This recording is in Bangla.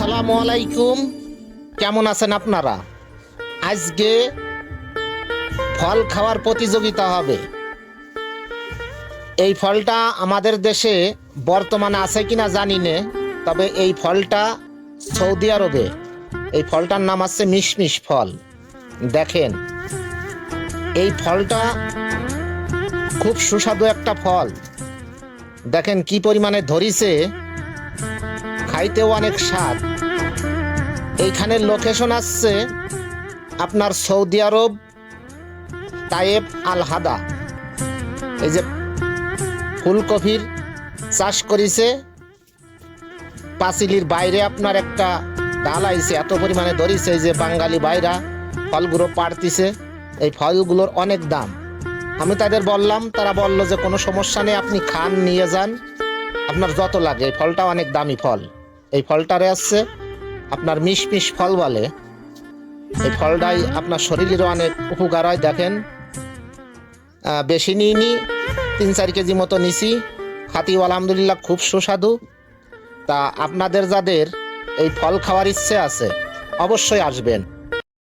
আসসালামু আলাইকুম। কেমন আছেন আপনারা? আজকে ফল খাওয়ার প্রতিযোগিতা হবে। এই ফলটা আমাদের দেশে বর্তমানে আছে কিনা জানি না, তবে এই ফলটা সৌদি আরবে। এই ফলটার নাম আছে মিশমিশ ফল। দেখেন, এই ফলটা খুব সুস্বাদু একটা ফল। দেখেন কি পরিমাণে ধরিছে, খাইতেও অনেক স্বাদ। এইখানের লোকেশন আসছে আপনার সৌদি আরব, তায়েব আল হাদা। এই যে ফুলকপির চাষ করেছে, পাঁচিলির বাইরে আপনার একটা ডাল আইছে, এত পরিমাণে ধরিছে। এই যে বাঙালি বাইরা ফলগুলো পাড়তিছে। এই ফলগুলোর অনেক দাম। আমি তাদের বললাম, তারা বলল যে কোনো সমস্যা নেই, আপনি খান, নিয়ে যান, আপনার যত লাগে। এই ফলটা অনেক দামি ফল। এই ফলটারে আসছে আপনার মিশমিশ ফল বলে। এই ফলটাই আপনার শরীরেরও অনেক উপকার হয়। দেখেন, বেশি নিইনি, 3-4 কেজি মতো নিছি। খাতিও আলহামদুলিল্লাহ খুব সুস্বাদু। তা আপনাদের যাদের এই ফল খাওয়ার ইচ্ছে আছে অবশ্যই আসবেন।